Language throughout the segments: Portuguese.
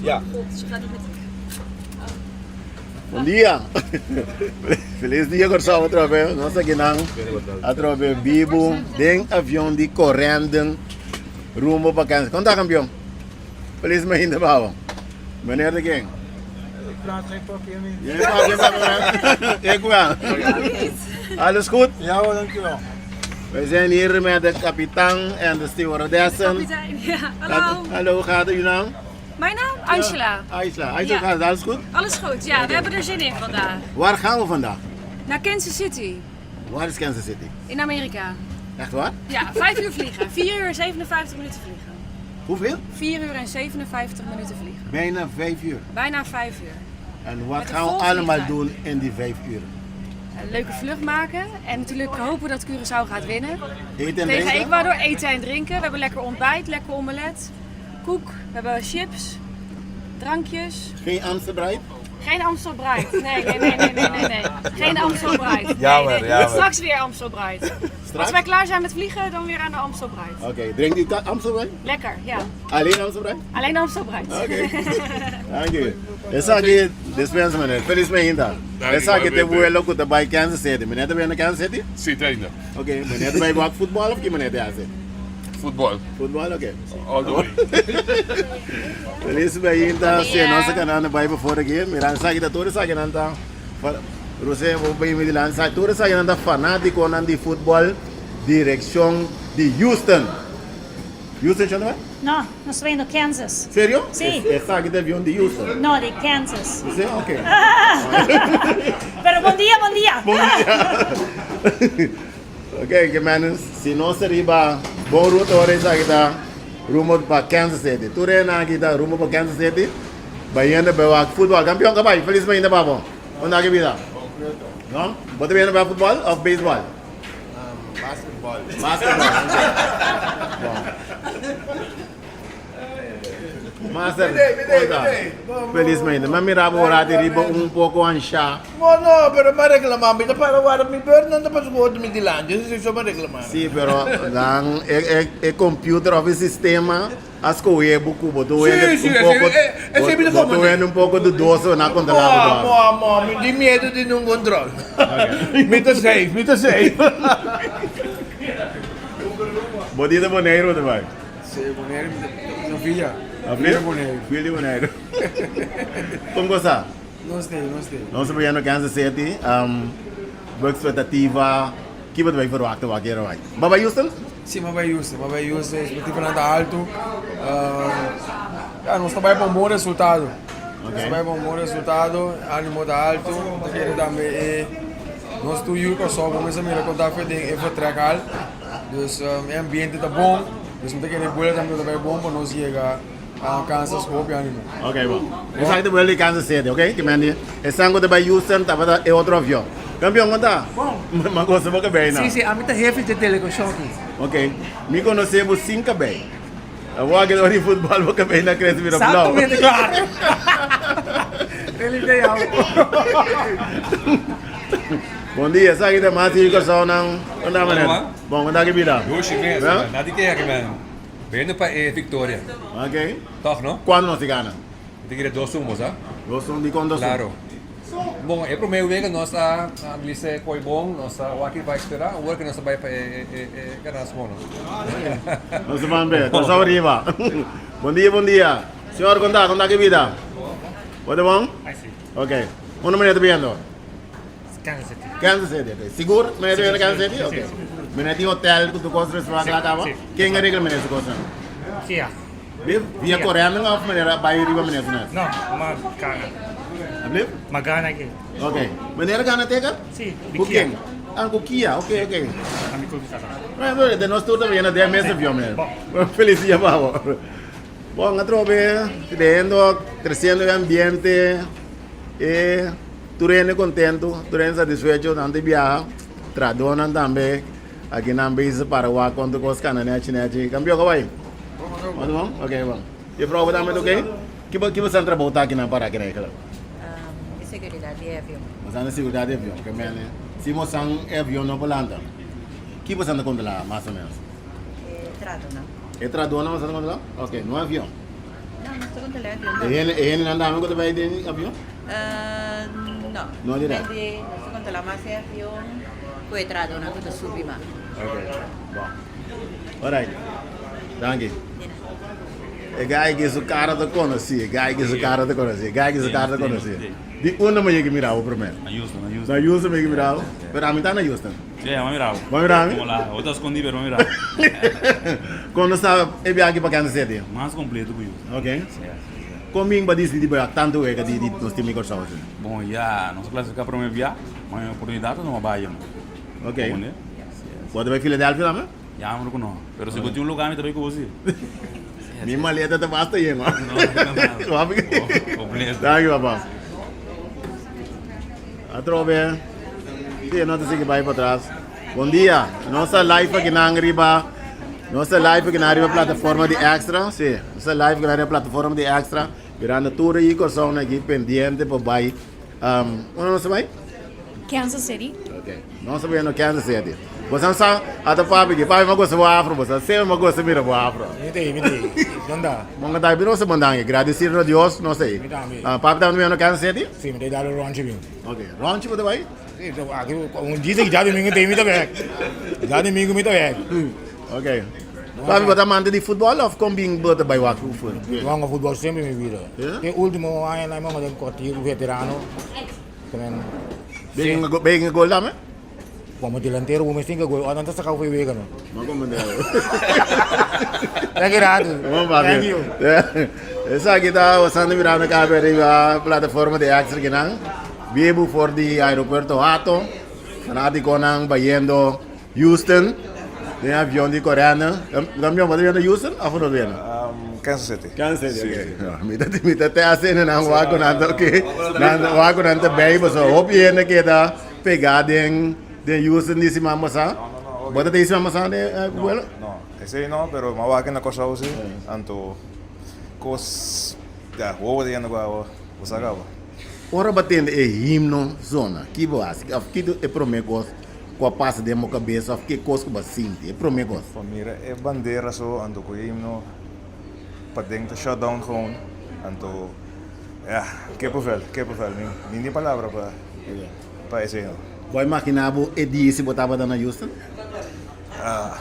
Ja. Bom dia. Feliz dia, Corsal, outra vez. Nossa, aqui não. Outra vez, vivo em avião de correndo rumo para Kansas. Quanto tá, campeão? Feliz ainda, Baba. Meneer de quem? Ik praat geen papier meer. Ik wel. Alles goed? Ja hoor, dankjewel. We zijn hier met de kapitein en de stewardessen. Kapitein, ja. Hallo. Hallo, hoe gaat het u nou? Mijn naam? Angela. Aisla, Ja. gaat het alles goed? Alles goed, ja. We hebben er zin in vandaag. Waar gaan we vandaag? Naar Kansas City, Waar is Kansas City? in Amerika. Echt waar? Ja, 5 uur vliegen. 4 uur en 57 minuten vliegen. Hoeveel? 4 uur en 57 minuten vliegen. Bijna 5 uur. Bijna 5 uur. En wat Met een gaan we vol allemaal vliegtuig. doen in die 5 uur? Een leuke vlucht maken. En natuurlijk hopen dat Curaçao gaat winnen. Eten en Tegen drinken? Ecuador eten en drinken. We hebben lekker ontbijt, lekker omelet. Koek, we hebben chips, drankjes. Geen Amsterdam? Geen Amstel Bright. Nee. Geen Amstel Bright. Jammer, jammer. Straks weer Amstel Bright. Als wij klaar zijn met vliegen, dan weer aan de Amstel Bright. Oké, drinkt u Amsterdam? Lekker, ja. Alleen Amsterdam? Alleen Amstel Bright. Oké. Dank u. Essa aqui, dispensa, meneer. Felizmente. Essa aqui tem vuelo que está bij Kansas City. Meneer, está bij Kansas City? Sim, ainda. Oké, meneer, está bij wat voetbal of que meneer te hace? Futebol. Voetbal, oké. All the way. Felizmente, se nossa canal vai para fora aqui. Miran, sabe que todos sabe que não tá. Você vai me dizer, sabe todos sabe que não tá fanático não de futebol, direção de Houston. Houston, já não é? No, no estoy en Kansas. Sério? Sim. Essa aqui de avião de Houston. No, de Kansas. Você? Ok. Pero buen día, buen día. Bom dia. Ok, que menos, se nós arriba, bom ruta hora isso aqui tá rumo para Kansas City. Tu rena aqui tá rumo para Kansas City. Bahia para futebol. Campeão, cabai. Felizmente, babo. Onde aqui vida? Não? Você vem para futebol ou beisebol? Basketball. Basketball. Master, felizmente, mas mirava o horário de pouco ancha. No, pero me reclamamos. Ito para guardar mi bird, nanda pa sugot mi dilanje. Isso me reclamamos. Sim, pero dan é computer of sistema as coisas buco botou Sim, sempre como, né? botou um pouco do doce na controlar. Mo, di medo di non control. Mita safe. Bodida boneiro também. Sim, boneiro, não filha. Abrir? Boneiro. Filho de boneiro. Como gostar? Não sei. Nós estamos no Kansas City. Boa expectativa. Que você vai verwachten wat keer vai? Baba Houston? Sim, mas vai Houston, expectativa não tá alto. Nós trabalhamos para um bom resultado. Ânimo tá alto. Quero também nós tu Yuka só vamos a mira contar foi de vertrekken. Dus o ambiente tá bom. Dus moet ik in de boel também tá bom para nós chegar a Kansas hoop ja ânimo. Ok, bom. Essa aqui é o Kansas City, ok? Que mande. Essa aqui é Houston, tava é outro avião. Campeão, quanto? Bom. Mas gosta muito bem, não? Sim, a mim tá heavy de teleconchoque. Ok. Me conhecemos 5 bem. Eu vou aqui de futebol, vou bem na cresce vira blau. Exatamente, claro. Ele tem algo. Bom dia, essa aqui é mais de educação, não? Onde é, mané? Bom, onde é que vira? Hoje vem, Ja? nada que é, mano. Vem para Victoria. Ok. Toch, não? Quando nós ganhamos? Tem que ir dois sumos, ah? Nós somos de quando Claro. Bom, é para o meu vega, nós a Anglise foi bom, nós o aqui vai esperar, o que nós vai para ganhar mono. Nós vamos ver, nós vamos arriba. Bom dia. Senhor, onde é que vira? Tudo bom? Ok. Onde você está vendo? Kansas City. Kansas City, ok. Seguro? Você está vendo Kansas City? Ok. Você tem hotel que tu gosta de restaurante lá, tá? Quem é que você gosta? Kia. Via coreano ou maneira vai riba maneira? No, magana. Ablip? Magana aqui. Ok. Maneira gana teka? Sim, Cooking. Ah, Kia, ok. Kami ko bisa. Mas de nós tudo também na 10 meses viu mesmo. Feliz dia, pavo. Bom, a trobe, tendo, crescendo o ambiente e turene contento, turene satisfeito, tanto viaja, tradona também, aqui na Ambisa para o quanto com os cananete, cambiou que vai? Vamos bom? Ok, bom. E prova também, ok? Que você entra botar aqui na para aqui, né? De seguridade de avião. Mas na segurança de avião, que é se você é avião não volanta, que você anda com lá, mais ou menos? Trado, não? É tradona, você anda com lá? Ok, no avião. no estoy con teléfono. En andando com também de avião? No. No direct. Quindi non estoy con la massa avion. Poi entrato una cosa subima. Okay. Bom. Alright. Dank je. Kijk eens elkaar te conhecer. Kijk eens elkaar te conhecer. Kijk eens elkaar te conhecer. Die una me llega mirado primeiro. Na Houston. Na Houston me llega mirado. Pero a mim tá na Houston. Sí, vamos a mirar. Vamos mirar, Vamos lá. Outra escondi, pero vamos a mirar. Quando está é viagem para Kansas City. Mais completo que Houston. Ok. Sí, sí. Comigo para dizer de tanto é que de nós temos que gostar. Bom, já nós classificamos para o meu viagem. Uma oportunidade não vai. Ok. Bom, né? Pode ver Filadélfia também? Já, mas não. Pero se eu um lugar, me também com você. Minha maleta tá basta aí, mano. Não, completo. Dank je, papa. Atrobe. Sim, não tem que vai para trás. Bom dia. Nossa live aqui na Angriba. Nossa live aqui na Arriba plataforma de Extra. Sim. Nossa live aqui na Arriba plataforma de Extra. Virando tudo aí com som aqui pendente para vai. Onde nós vai? Kansas City. Ok. Nós vamos no Kansas City. Você sabe, até papi que papi magosa o afro, você sempre magosa mira o afro. Mite. Não dá. Bom, tá bem, nossa bandanga. Agradecer a Deus, não sei. Papi tá no Kansas City? Sim, me dá o rancho bem. Ok. Rancho você vai? Sim, diz que já de mim tem me também. Já de mim me também. Ok. Papi, você manda de futebol ou combina bota by walk for? Jogo futebol sempre me vida. Yeah? E último ano nós vamos ter cortido veterano. Também. Bem gol também? Como delantero, como 5 gol. Antes sacava foi vegano. Mas como é? É grado. Vamos papi. Essa aqui tá usando virando a câmera plataforma de Extra que não. Vivo for de aeroporto Hato. Fanati ko nang bayendo Houston. Tem avião de coreano. Avião para de Houston? Afu no viene. Kansas City. Kansas City. Okay. Mita te assim nang wago nanto que nanto wago nanto bem, mas o piene que tá pegado em de Houston disse mamasa. Bota te disse mamasa de vuelo? No, ese no, pero mawakin na ko sa usi. Anto kos ya, huevo de yano ko usagawa. Ora batendo é himno zona. Que boas. Que é promegos. Com a passa de minha cabeça, que coisa que você sente. É promegos. Família é bandeira só, anto ko himno. Padeng to shutdown gewoon. Anto ja, kippenvel. Niet palavra para ese no. Vai imaginar o dia se botava na Houston?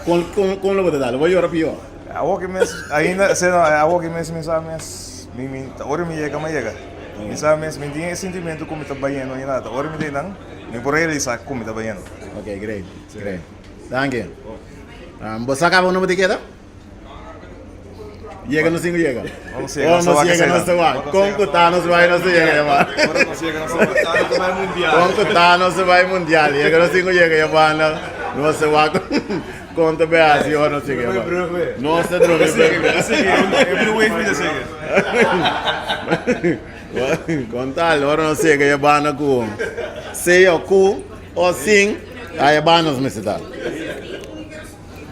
Com lo botar dalo, vai ora pior. Awak mes, ainda se awak mes mensames, ora me llega. Mensames, me tinha sentimento como tá banhando e nada. Ora me tem não, me por ele sabe como tá banhando. Ok, great. Thank you. Você acaba o nome de queda? Llega no cinco llega. Não chega, não se vai. Com tá não se vai, não se chega, mano. Agora não chega, não se vai mundial. Com tá não se vai mundial. Llega no cinco chega, mano. Não se vai. Conta bem assim, ou não chega. Não se droga. É pro wave de chega. Conta, agora não chega, mano, com sei o cu ou sim, aí mano me está.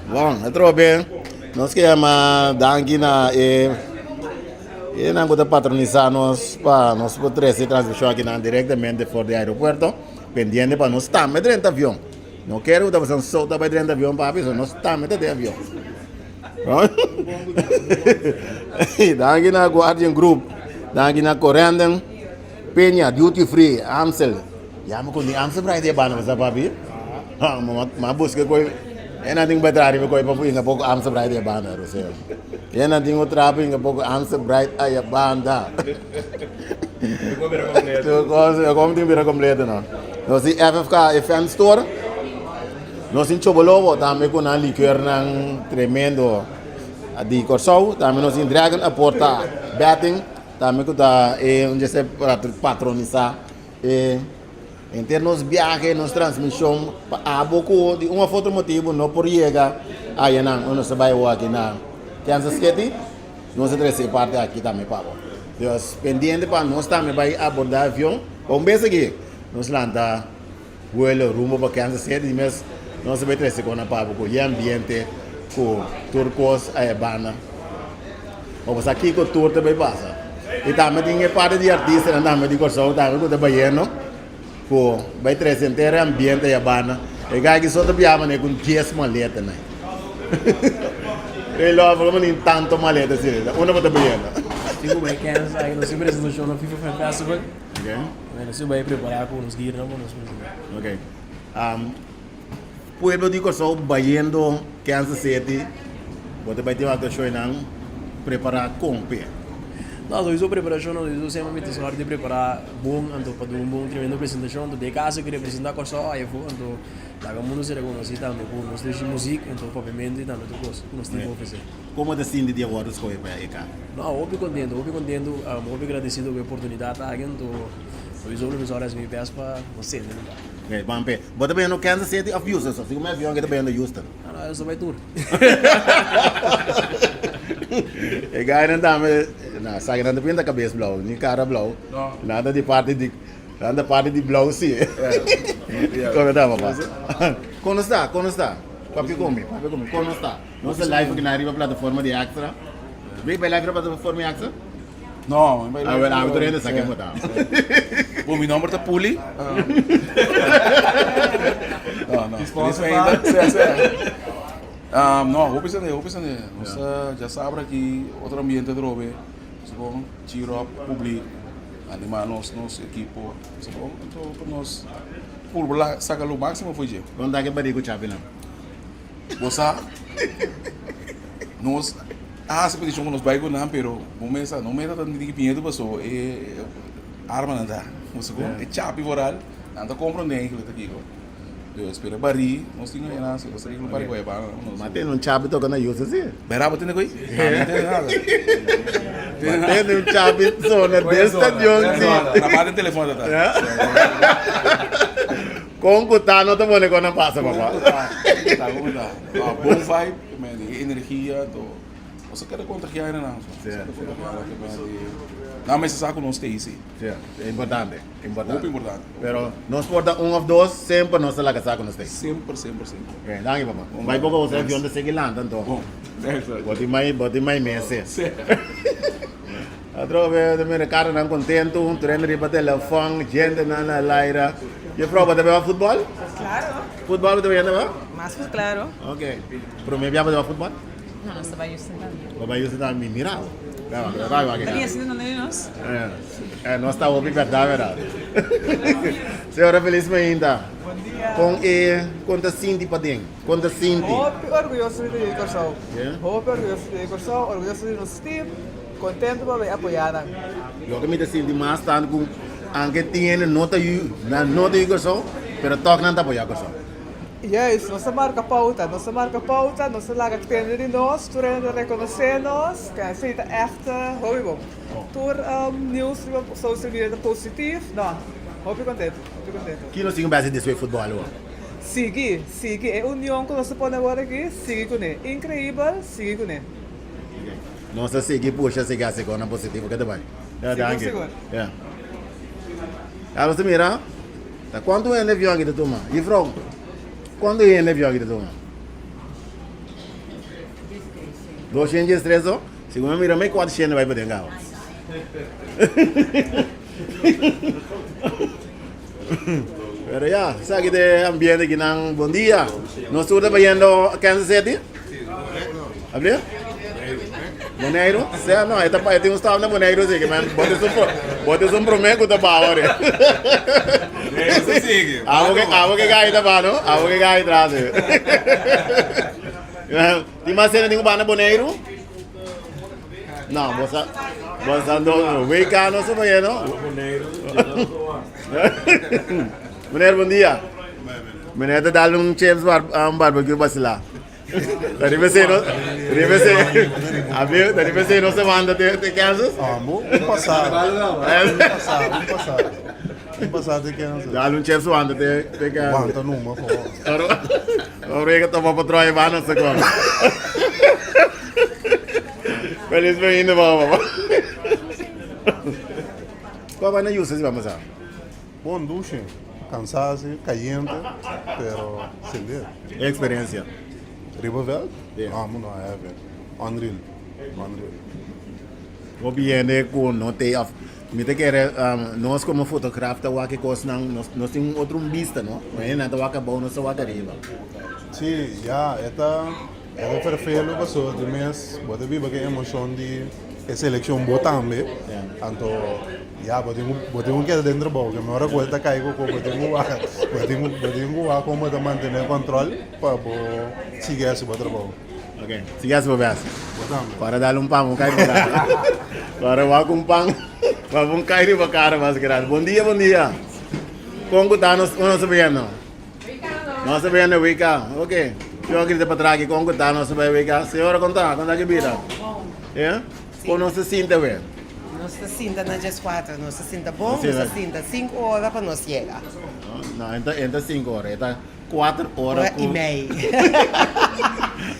Bom, entrou bem. Nós queremos dar aqui na não patronizar nós para nós poder essa transmissão aqui diretamente fora do aeroporto, pendente para nós estar dentro do avião. Não quero que você solta para dentro do avião para avisar, nós estamos dentro do avião. Dá aqui na Guardian Group, dá aqui na Corendon, Penha, Duty Free, Amstel. Já me conheço Amstel para ir de banda, você sabe? Mas busca coisa. É nada que batrar me coi para ir pouco Amstel Bright a banda, você. É nada que outra para ir pouco Amstel Bright a banda. Eu como tem vira completo não. Nós em FFK FM Store. Nós em Chobolovo também com a liquor nang tremendo de Corsol, também nós em Dragon a porta betting, também com a onde se patronizar em termos de viagem, nos transmissão, há pouco de uma foto motivo não por chegar aí não, nós vai aqui na Kansas City, nós temos parte aqui também para Deus pendente para nós também vai abordar avião, vamos ver aqui, nós landa vuelo rumo para Kansas City, mas nós vai trazer com a papo com o ambiente, com turcos aí bana, vamos aqui com o tour também passa, e também tem parte de artistas, também de Corsol, também com o baiano. Vai trazer inteiro ambiente e a banda. E aí só te piama né com 10 maletas né. Ele logo como nem tanto maleta assim. Uma para baiana. Fico bem Kansas, aí nós sempre no show no FIFA Fan Festival. Okay. Nós sempre preparar com os guias, não nós. Okay. Pueblo de Corsó, bayendo Kansas City, você vai ter uma show não preparar com pé. Não, nós preparação, nós sempre muito sorte de preparar bom, então para um bom tremendo apresentação, então de casa que representa Corsó, aí vou, então lá como nós reconhecemos também com nós de música, então obviamente também tudo coisa, nós temos que fazer. Como te sente de agora escolher para aí cá? Não, eu fico contento, eu agradecido pela oportunidade que alguém, então eu sou uma horas me peço para você, né? Okay, vamos ver. Você vai no Kansas City of Houston, só. Se como é avião que você vai no Houston. Não, eu só vai tour. E gaya não dá, mas sabe não depende da cabeça blow, nem cara blow. Nada de parte de blow sim. Como está, papá? Como está? Papi come. Como está? Nossa live que na arriba plataforma de Extra. Vem para live na plataforma de Extra? Não, vai Ah, bueno, eu tô indo saber como tá. Bom, meu nome é Puli. Não. Isso ainda. Não, vou pensar. Nós já sabe aqui outro ambiente de robe. Bom, tiro public, animar nosso equipo. Bom, então nós por lá sacar o máximo foi eu. Quando é que vai com chave não? Você nós se petição nos bairros não, pero não me tá ninguém pinheiro passou arma não dá. Você é chave voral, não compreendendo aquilo aqui. Eu espero bari, nós tínhamos na se você não pare com a barra. Mas tem chave toca na Houston sim. Beraba tem coi? Não tem nada. Tem chave zona desse avião sim. Na base do telefone tá. Com cutar não tá bom quando não passa, papá. Tá, como tá? Bom vibe, energia, você quer contagiar não? Não, mas você sabe que nós temos isso. É importante. Muito importante. Pero nós porta ou dois sempre nós lá que saco nós tem. Sempre. Okay, danke papá. Vai pouco você avião de seguir lá então. Bom. Boti mais meses. Atrove de meu cara não contento, treino de telefone, gente na laira. E prova de ver futebol? Claro, Futebol de ver não? más que claro. Okay. Pero me viaja de futebol? No, no se va a ir sentando. Vai isso tá me mirar. Vai. Daría siendo niños. Nós está ouvindo verdade. Senhora feliz ainda. Com quanto sinti para dentro? Quanto sinti? Orgulhoso de Corsão. Yeah. Orgulhoso de Corsão, orgulhoso de nosso time. Contento para me apoiar. Eu que me sinto mais tanto com aunque tiene nota de Corsão, pero toca não tá apoiar Corsão. Yes, não se marca pauta, não se larga que tem de nós, tu reconhecer nós, que aceita echt hobby. Tour news, social media positivo, não, hobby contento. Que nós temos base de futebol agora? Sigue, é união que nós põe agora aqui, sigue com ele, incrível, sigue com ele. Nós seguir puxa seguir a segunda positivo que também. Segura. Alô, você mira? Tá quanto é avião aqui de turma? E from? Quando é avião aqui de turma? 203 ó? Segundo mira, mais 400 vai para dentro. Pero ya, sabe de ambiente que não bom dia. Nós estamos vendo Kansas City? Abriu? Boneiro? Certo, não, eu tenho um estado na Boneiro, sim, mas botes um prometo da Bauer. Isso sigue. Algo que cai da Bano, algo que cai atrás. Tem mais cena de na Boneiro? Não, você andou, vem cá, não se vai, não? Boneiro, bom dia. Boneiro, dá um James barbecue para lá. Tadi você não se manda de Kansas? Vamos passar de Kansas. Dá um chef manda de Kansas. Quanto numa, por favor. Agora que toma para trás vai não se come. Feliz bem-vindo, mamãe. Qual vai na Yusa se vamos a? Bom duche, cansado, caliente, pero sin ver. Experiência. Riverveld? Yeah. Não é, Unreal. O viene com note of. Me te quer nós como fotógrafo o que coisa nós temos outro vista, não? Mas não tá acabou não só arriba. Sim, já, é perfeito, passou de mês, pode vir porque emoção de selección botando, tanto ya, botingo que dentro porque me ahora cuesta caigo como botingo va como de mantener control para seguir así para trabajo. Ok, sigue así para para darle un pan, un cairo para para va con un pan, para un cairo para cara más grande. Buen día. ¿Cómo está? No se viendo. No se viene ubica. Ok. Yo aquí te para atrás, ¿cómo está? No se ve ubica. Señora, conta que vida. ¿Ya? ¿Cómo no se siente bien? No se sienta na Jes 4, no se sienta bom, no se sienta 5 horas para nos llegar. No, entra 5 horas, entra 4 horas. Hora e meia.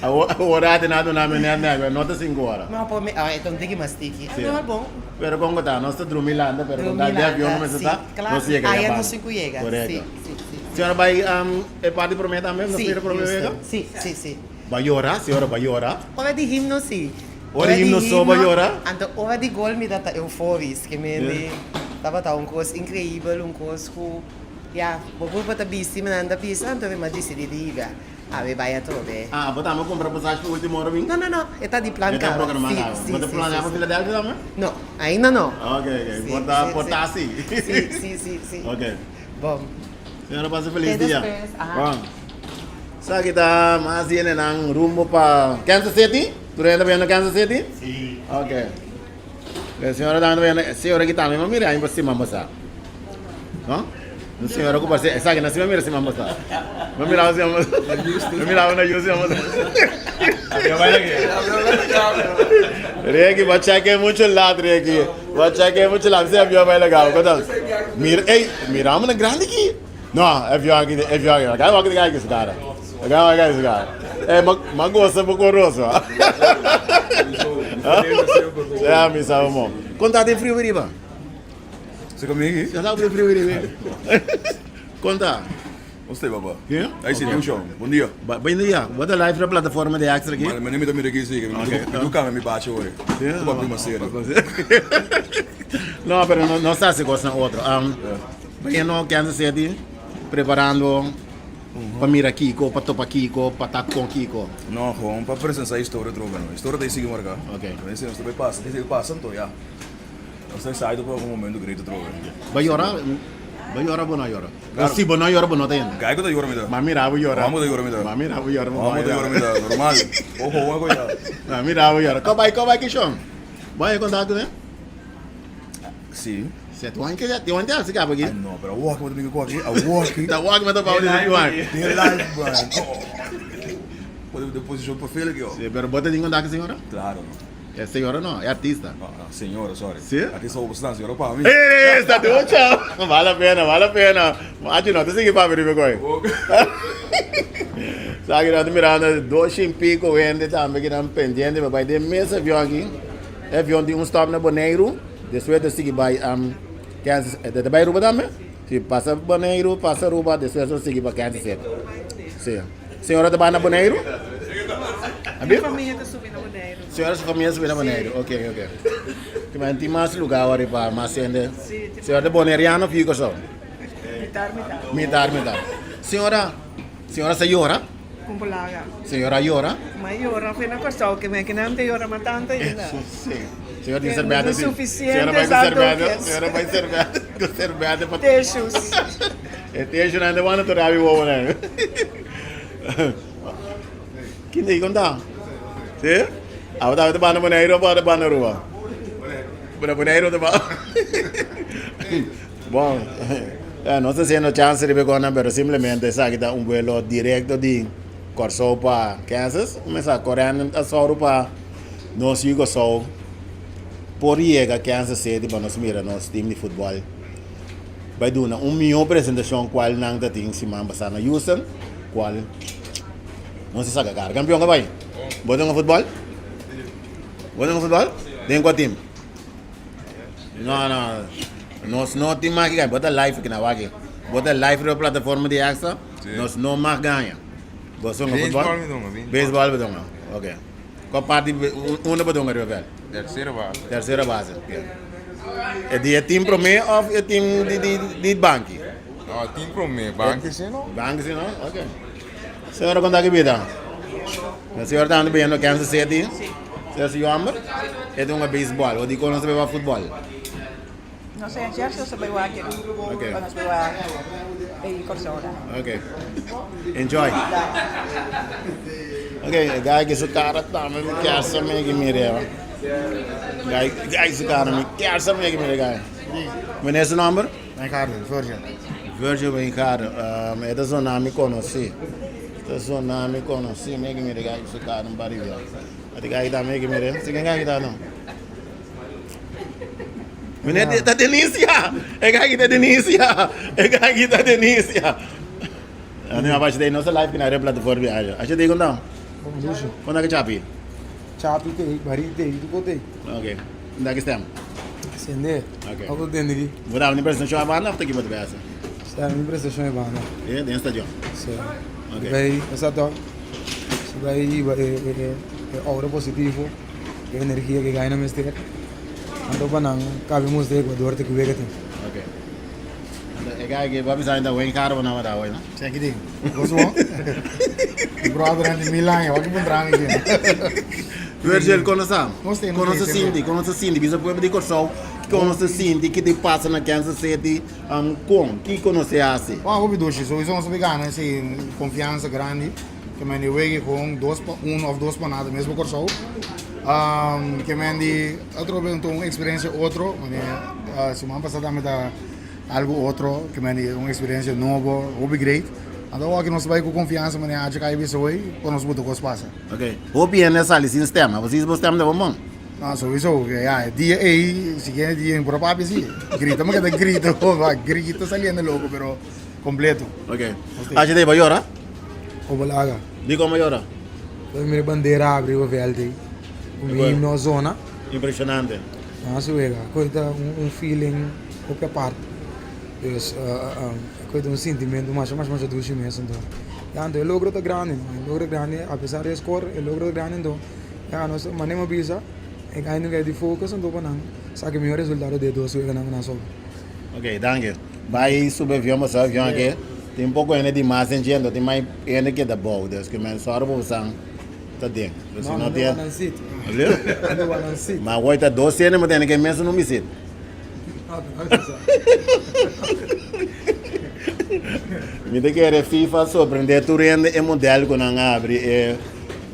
Ahora te nada na menina, não te 5 horas. Mas por mim, então tem que mastigar. Não é bom. Pero como está, nós está dormindo, pero quando está de avião não está, não chega. Aí não 5 chega. Correto. Senhora vai é parte para mim também, não sei para mim. Sim. Vai orar, senhora vai orar. Hora de himno sim. Hora de himno só vai orar. Então hora de gol me dá eufórico, que me tava um coisa incrível, um coisa que vou para bici, mas anda bici, então eu me decidi de ir. Ave vai a trobe. Botamos comprar passagem para o último hora, vim? Não, está de plan cara. Está programado. Você planeja para Filadélfia também? Não, ainda não. Ok. Porta assim. Sim. Ok. Bom. Senhora, passa feliz dia. Bom. Sabe que está mais indo nang rumbo para Kansas City? Tu ainda vendo Kansas City? Sim. Ok. A senhora está vendo, a senhora que está me mira aí para cima, moça. Não? A senhora que parece, sabe que na cima mira cima, moça. Me mira assim, moça. Me mira na justa, moça. Regi, vai checar muito lado, Regi. Vai checar muito lado, se avião vai legal. Mira, ei, miramos na grande aqui. Não, avião aqui. Agora vai ligar esse cara. Ma gosta pouco rosso. É, me sabe, irmão. Quanto tá de frio, Riba? Você comigo? Já tá de frio, Riba? Quanto? Gostei, babá. Quê? Aí sim, um show. Bom dia. Bom dia. Bota live na plataforma de Extra aqui. Mas nem me dá medo aqui, sim. Do câmera me bate hoje. Uma prima séria. Não, pero não está se gosta outro. Bem, no Kansas City, preparando para mirar Kiko, para topar Kiko, para estar com Kiko. Não, gewoon para presenciar a história trova. A história tem que marcar. Ok. Mas se você vai passar, tem que passar, então, já. Nós temos saído para algum momento grande trova. Vai orar? Vai orar ou não orar? Se não orar, não tem. Cai que eu tô orando, me dá. Mas mira, vai orar. Vamos de orar, me dá. Mas mira, vai orar. Vamos de orar, me dá. Normal. Uma coisa. Mas mira, vai orar. Como vai que chama? Vai contato, né? Sim. Você tem que assim, cara, aqui? Não, pero walk, mas também aqui. A walk. Tá walk, mas tá para onde vai? Tem live, mano. Pode depois jogo para filho aqui, ó. Sim, pero bota de contato, senhora? Claro. É senhora não, é artista. Senhora, sorry. Sim? Artista ou bastante, senhora para mim. Está tudo tchau. Vale a pena. Mas não, tem que para ver coi. Sabe que nós mirando dois pico vende também que não pendente, vai ter mesa avião aqui. Avião tem stop na Bonaire, depois de seguir vai Kansas, de vai Aruba também. Se passa Bonaire, passa Aruba, depois de seguir para Kansas City. Sim. Senhora de na Bonaire? Minha família está subindo na Bonaire. Senhora, sua família subindo na Bonaire? Ok. Mas tem mais lugar agora para mais gente. Senhora de Bonairiano fica só? Mitar. Senhora se llora? Kumpulaga. Senhora llora? Mas llora, foi na questão que me que não te llora mais tanto ainda. Sim. Senhora tem cerveja? Não é suficiente. Senhora vai cerveja para... Texos. É texo, não é de uma torre, né? Quem tem que contar? Sim? Agora está para Bonaire ou para Rua? Para Bonaire ou para... Bom, não sei se é chance de pegar, mas simplesmente sabe que está vuelo direto de Corso para Kansas, começar correndo a Soro para nós ir Sol por chegar a Kansas City para nós mirar nosso time de futebol. Vai dar uma minha apresentação qual não tem se passar na Houston, qual não se sabe cara, campeão que vai. Bota no futebol? Tem qual time? Não. Nós não temos mais que ganhar. Bota live aqui na vaga. Bota live na plataforma de Extra. Nós não mais ganhamos. Você no futebol? Beisebol, não. Ok. Qual parte? Onde você não ganha? Terceira base. É de time pro meio ou é time de banco? Não, time pro meio. Banco sim, não? Banco sim, não? Ok. Senhora, quanto é que vida? A senhora está vendo Kansas City? Você é Amber? É de um beisebol, ou de quando você vai futebol? No sé, en Jersey se va a quedar. Okay. Cuando se va a ir con soda. Okay. Enjoy. Okay, guy que su cara tá, mas me quer saber que me reva. Guy su cara me quer saber que me reva. Meu nesse número? Ricardo, Virgil. Virgil Ricardo, esta zona me conheci. Esta zona me conheci, me que me reva su cara no barulho. Ati guy tá me que me reva. Se quem guy tá não? Menina, tá Denisia! É guy tá Denisia! É guy tá Denisia! Ano nga ba siya tayo sa live kinare plataforma biya. Asya tayo kung daw? Kung nag-chapi? Chapi tayo, bari tayo, ito ko tayo. Okay. Hindi ka stem? Sende. Okay. Ako din diri. Muna ako ni prestação a banda, after que pode ver essa? Está em prestação é banda. É, tem estadio. Sim. Okay. Vai, essa to. Vai aura positivo, energia que ganha na mestre. Ando pa nang cabemos de Ecuador te kubega tin. Okay. É que vai precisar ainda o caro na hora, não? Check it in. Gosto mo? Brother andi Milan, eu aqui puntrang aqui. Virgil, conosce Cindy, bisa pode pedir corção, conosce Cindy, que te passa na Kansas City, com, que conosce assim? Ah, vou pedir hoje, só somos veganos, assim, confiança grande, que me nivegue com um ou duas panadas mesmo corção. Que me andi, outro bem uma experiência outro, semana passada me dá algo outro, que me andi uma experiência nova, hobby great. Então aqui nós vai com confiança, mas acho que aí vai ser quando nós botar coisas passa. Ok. Hobby é nessa ali, sistema, vocês vão sistema de bom? Não, só isso, dia aí, se quer dia em próprio assim, grita, mas que grita, grita saliendo logo, pero completo. Ok. Acho que vai ora? Como laga? Digo como ora? Foi minha bandeira abre o verde. Na zona. Impressionante. Nossa, coisa feeling qualquer parte. Dus coisa sentimento mais doce mesmo então. Então eu logro grande, apesar de score, eu logro grande então. Nós manemos bisa, ainda que de focus então para não, sabe melhor resultado de 2 vezes na sob. Ok, danke. Vai subir avião, mas avião aqui tem pouco ainda de mais entendo, tem mais ainda que da boa, Deus que me só para usar. Tá dentro. Você não tem. Mas agora tá 12 anos, mas tem que mesmo não me sente. Me tem que era FIFA surpreender tu rende é modelo que não abre é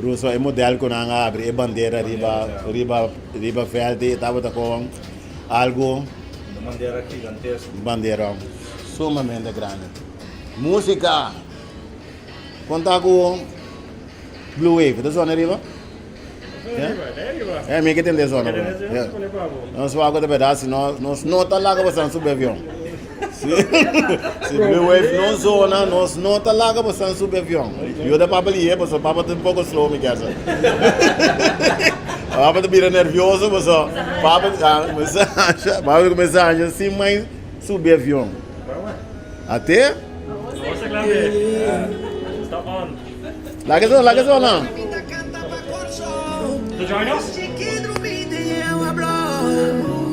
russo é modelo que não abre é bandeira riba verde estava com algo Bandeira gigantesca. Bandeira sumamente grande. Música. Conta com Blue Wave, da zona riba? É, me que tem de zona. Nós vamos agora pedaço, nós nota lá que você subir avião. Se Blue Wave não zona, nós nota lá que você subir avião. Eu da papo ali, mas o papo tem um pouco slow, me quer dizer. O papo tá vira nervioso, mas o papo começa a assim, mas subir avião. Até? Stop on. Lá que zona. To join us?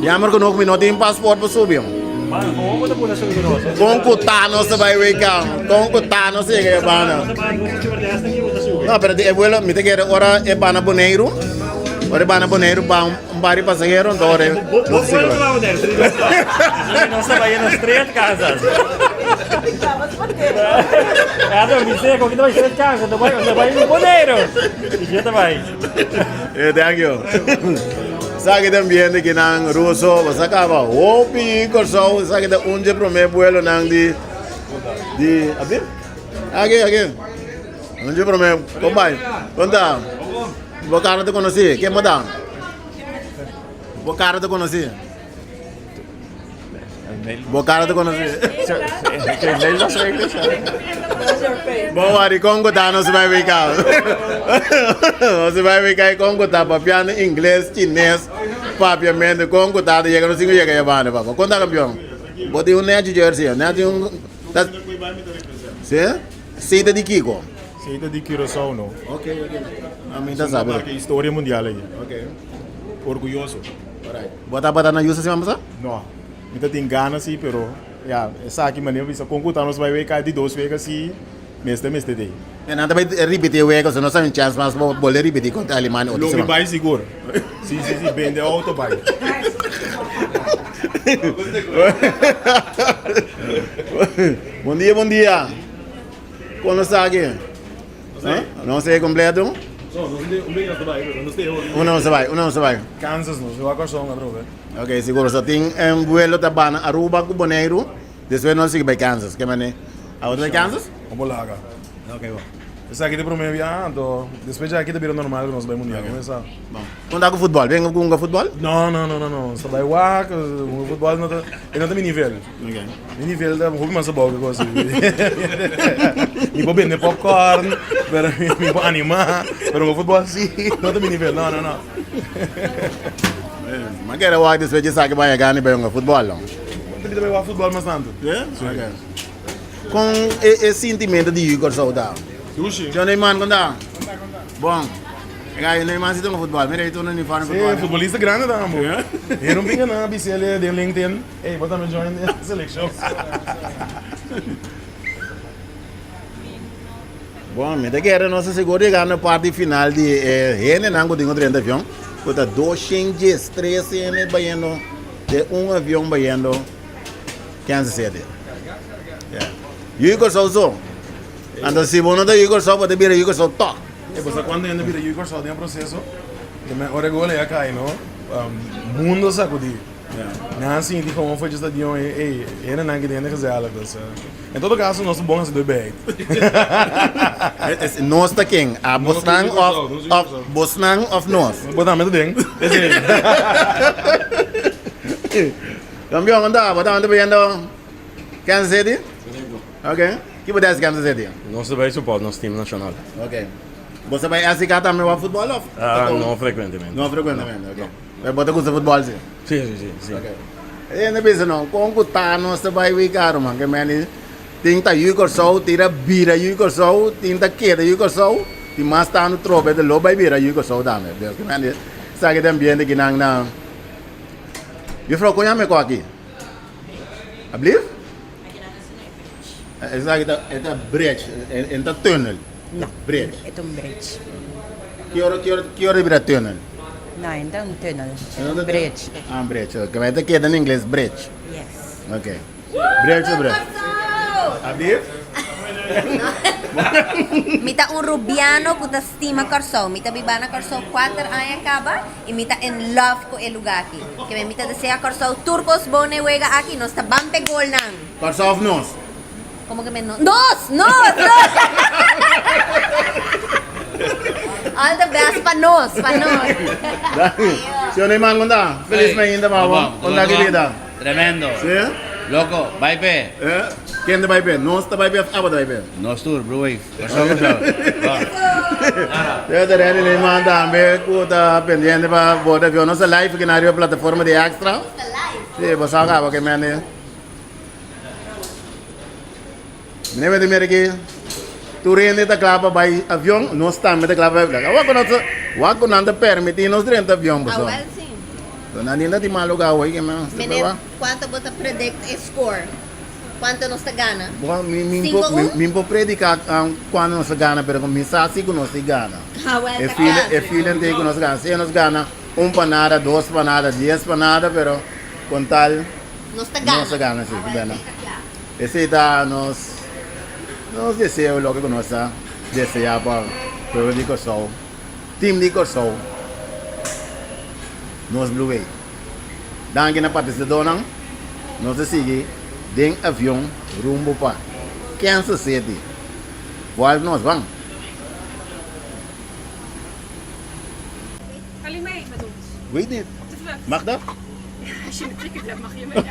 Jammer genoeg, we nog een paspoort voor subir. Maar gewoon moet de boel zo doen. Com cutano se vai weekend. Com cutano se que bana. Não, pero de vuelo, me te quer ora é bana boneiro. Ora bana boneiro para bari passageiro, então ora. Vou lá onde não se vai nas 3 casas. Me sei que vai ser casa, não vai no boneiro. E já vai. Thank you. Sabe também que nang russo, você acaba hopi corso, sabe que onde primeiro vuelo nang de abrir? Aqui. Onde primeiro? Como vai? Conta. Vou cara te conheci, que muda? Vou cara te conheci. Vou cara te conheci. Bom, Ari, Congo tá, não se vai ficar. Você vai ficar em Congo tá, papiando inglês, chinês, papiamento, Congo tá, chega no 5 chega e vai, papo. Conta, campeão. Botei net de jersey, net de Sim? Seita de Kiko. Seita de Curaçao, não. Ok. A mim tá sabe. História mundial aí. Ok. Orgulhoso. Alright. Bota na usa semana passada? Não. Ainda tem gana sim, pero essa aqui maneira, isso Congo tá, nós vai ver cá de 2 vezes assim, mês daí. En anda vai repetir o ego, se não sabe chance, mas vou repetir contra a Alemanha. Logo vai seguro. Sim, vende auto vai. Bom dia. Como está aqui? Não sei completo? Não se vai. Kansas não, eu acho que não, bro. Ok, seguro. Só tem vuelo da Bana, Aruba, com Bonaire. Depois nós seguimos para Kansas. Que mané? Aonde vai Kansas? Vamos lá, cara. Ok, bom. Essa aqui de primeiro viado, depois já aqui de vira normal, nós vamos mundial, começar. Bom. Quando com futebol, vem com futebol? Não. Só vai walk, o futebol não tem meu nível. Ok. Meu nível da roupa mais boa que eu assim. Me vou vender popcorn, me vou animar, pero o futebol sim, não tem meu nível, não. Mas quero walk depois de sair que vai ganhar bem o futebol, não? Tem que jogar futebol mais tanto. É? Com esse sentimento de Igor Saudade. Sushi. Seu Neymar, quando dá? Bom. Aí o Neymar se toca futebol, mira aí tu não me fala futebol. Sim, futebolista grande da amor. Eu não pinga não, bicho, ele é de LinkedIn. Ei, bota me join na seleção. Bom, me quero nossa segura chegar na parte final de Rene Nango de um trem de avião. Bota 2 changes, 3 cm baiano, de avião baiano, Kansas City. Igor Souza. Ando se você não tem Igor Souza, pode vir Igor Souza top. Você quando ainda vira Igor só tem um processo. Ora agora é cai, não? Mundo sacudi. Não assim, de como foi justo de um, era não que tem que fazer algo. Em todo caso, nosso bom é do bem. Nós tá quem? A Bosnang of nós. Botar medo dentro. Campeão, anda vendo Kansas City? Ok. Que pudesse Kansas City? Nós vai supor nosso time nacional. Ok. Você vai assistir também o futebol? Não frequentemente. Não frequentemente, ok. Vai botar com o futebol, sim? Sim. Ok. E não pensa não, com o tá, nós vai ficar, mano, que mano, tem que ir só, tira bira, ir só, tem que queda, ir só, e mais tá no trope, de lobo vai bira, ir só também, que mano, sabe que ambiente que não. Eu falo, conhece me aqui? Ablief? Exact, het is bridge, en dat tunnel. No, Bridge. ito ang bridge. Que hora vira tunnel? No, hindi ang tunnel. Ano Bridge. Bridge. Okay, may takeda in English, bridge. Yes. Okay. Bridge o bridge? Ablief? Mita un rubiano puta stima corso, mita bibana corso 4 años acaba y mita en love ko elugaki. Que me mita desea corso turcos bone wega aquí, no está bampe gol nang. Corso of nos. Como que me no? Nos! All the best panos. Siya na yung mga feliz na hindi ba? Kunda kibida. Tremendo. Siya? Loco, Baipe. ¿Quién de Baipe? ¿Nos de Baipe? ¿Abo de Baipe? Nos tour, Blue Wave. Pasok. Yo te reni le manda me kuta pendiente pa bote vio no se live que nario plataforma de extra. Sí, pues acá porque me ane. Neve de mereke. Tu rende ta clapa by avião, no está me ta clapa by. Wa ko nanda permiti nos renta avião Ah, boso. well, sim. So nandina ti malo ka way que me. Menino, quanto você predict score? Quanto nos gana? Bom, 5-1? mi predica quando nos gana, pero com mensagem que nos gana. Ah, well, É filho de que nos gana. Se nos gana panada, 2 panada, 10 panada, pero com tal nos gana. Nos gana, sim, bem. Esse tá nos desejo logo que nós desejar para o de Corsol. Team de Corsol. Nos Blue Way. Danke na participação. Nós seguimos de avião rumbo para Kansas City. Waar nós vamos? Ga je mee met ons? Weet niet. Te vlug. Mag dat? Als je een ticket hebt, mag je mee.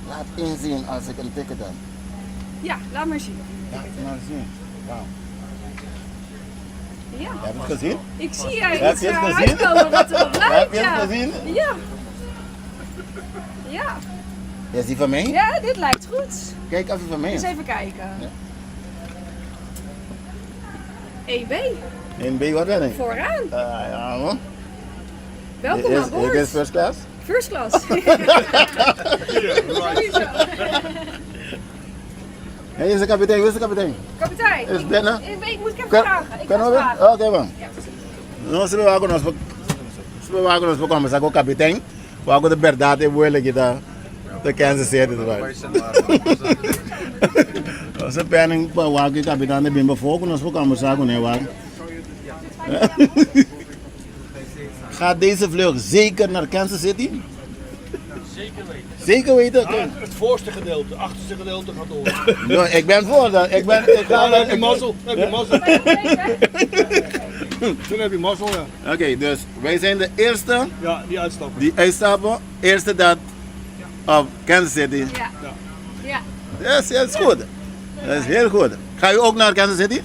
Laat inzien als ik een ticket heb. Ja, laat maar zien. Laat maar zien. Wauw. Ja. Heb je het gezien? Ik zie Heb iets je het gezien? uitkomen wat erop lijkt. Heb je het Ja. gezien? Ja. Ja. Is die van mij? Ja, dit lijkt goed. Kijk of die van mij Eens is. even kijken. Ja. 1B. In B, wat ben ik? Vooraan. Ja, man. Welkom aan boord. Ik is first class? First class. Hij is de kapitein, wie is de kapitein? Kapitein, Is dit nou? ik moet even vragen. Ik Kan ga we? vragen. Oké, man. No, se me va con nosotros. Se me va con nosotros como saco kapitein. Va con de verdad de vuelo que da. De Kansas City. Als een penning per wagen kapitein de bimbo voor ons voor komen zaken nee waar. Gaat deze vlucht zeker naar Kansas City? Zeker weten. Het voorste gedeelte, het achterste gedeelte gaat door. No, ik ben voor dat. Ik ga. Dan heb je mazzel. Dan heb je mazzel. Toen heb je mazzel, ja. Oké, dus wij zijn de eerste. Ja, die uitstappen. Die uitstappen. Eerste dat op Kansas City. Ja. Ja. Yes, dat is goed. Dat is heel goed. Ga je ook naar Kansas City?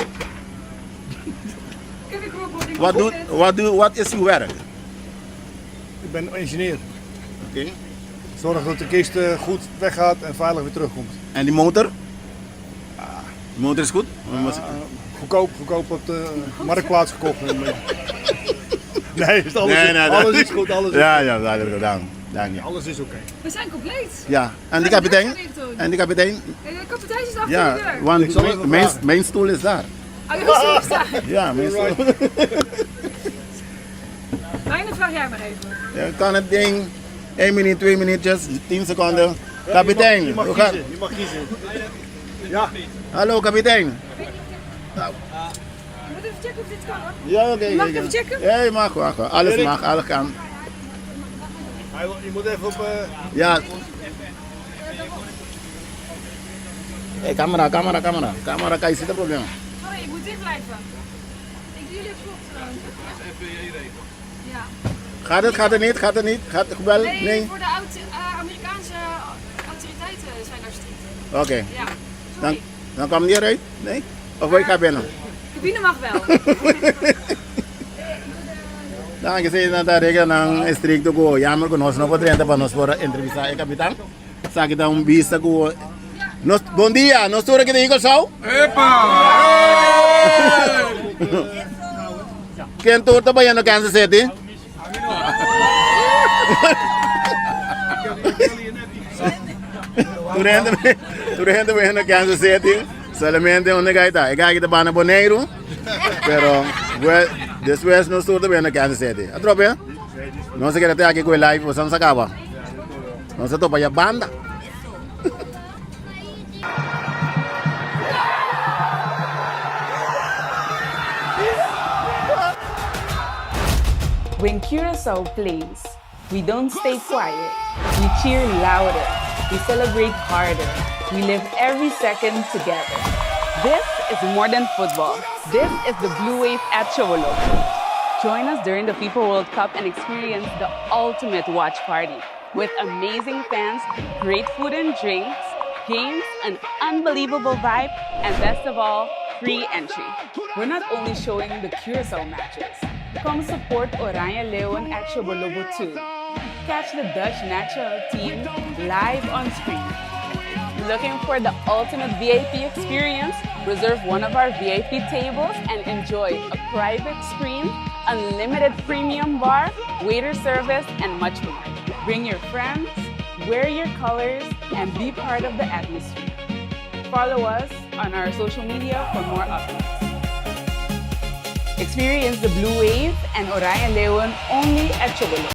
Wat is uw werk? Ik ben ingenieur. Oké. Zorg dat de kist goed weggaat en veilig weer terugkomt. En die motor? De motor is goed? Goedkoop op de marktplaats gekocht. Nee, alles is goed. Alles is ja, dat is gedaan. Dank je. Alles is oké. We zijn compleet. Ja, en die kapitein? En die kapitein? De kapitein is achter Ja, de deur. want mijn stoel is daar. Oh, je stoel is daar. Ja, mijn stoel. Mijne vraag jij maar even. Ja, kan het ding 1 minuut, 2 minuutjes, 10 seconden. Kapitein, je mag kiezen. Ja. Hallo kapitein. Je moet even checken of dit kan hoor. Ja, oké. Mag ik even checken? Ja, je mag. Alles mag, alles kan. Je moet even op... Ja. Hey, camera. Camera, kan je zitten probleem? Sorry, ik moet dicht blijven. Ik doe jullie op slot. Ja. Gaat het niet? Gaat het wel? Nee? Voor de Amerikaanse autoriteiten zijn daar strikt. Oké. Ja. Dan kwam die eruit? Nee? Of wil je gaan binnen? De cabine mag wel. Dan kasi na regla ng stricto ko, yammer ko nos no podrente pa nos por entrevista e kapitan. Sa kita un vista ko. Bom dia, nos tura kita Eagle Show. Epa! Quem turta ba yan no Kansas City? Turente ba yan no Kansas City? Solamente onde gaita. Ega kita ba na Bonaire? Pero después nos turta ba yan no Kansas City. Atrope? No se queda aquí con el live, pues se acaba. No se topa ya banda. When Curaçao plays, we don't stay quiet. We cheer louder. We celebrate harder. We live every second together. This is more than football. This is the Blue Wave at Choboloco. Join us during the FIFA World Cup and experience the ultimate watch party with amazing fans, great food and drinks, games, an unbelievable vibe, and best of all, free entry. We're not only showing the Curaçao matches. Come support Oranje Leeuwen at Choboloco too. Catch the Dutch national team live on screen. Looking for the ultimate VIP experience? Reserve one of our VIP tables and enjoy a private screen, unlimited premium bar, waiter service, and much more. Bring your friends, wear your colors, and be part of the atmosphere. Follow us on our social media for more updates. Experience the Blue Wave and Oranje Leeuwen only at Choboloco.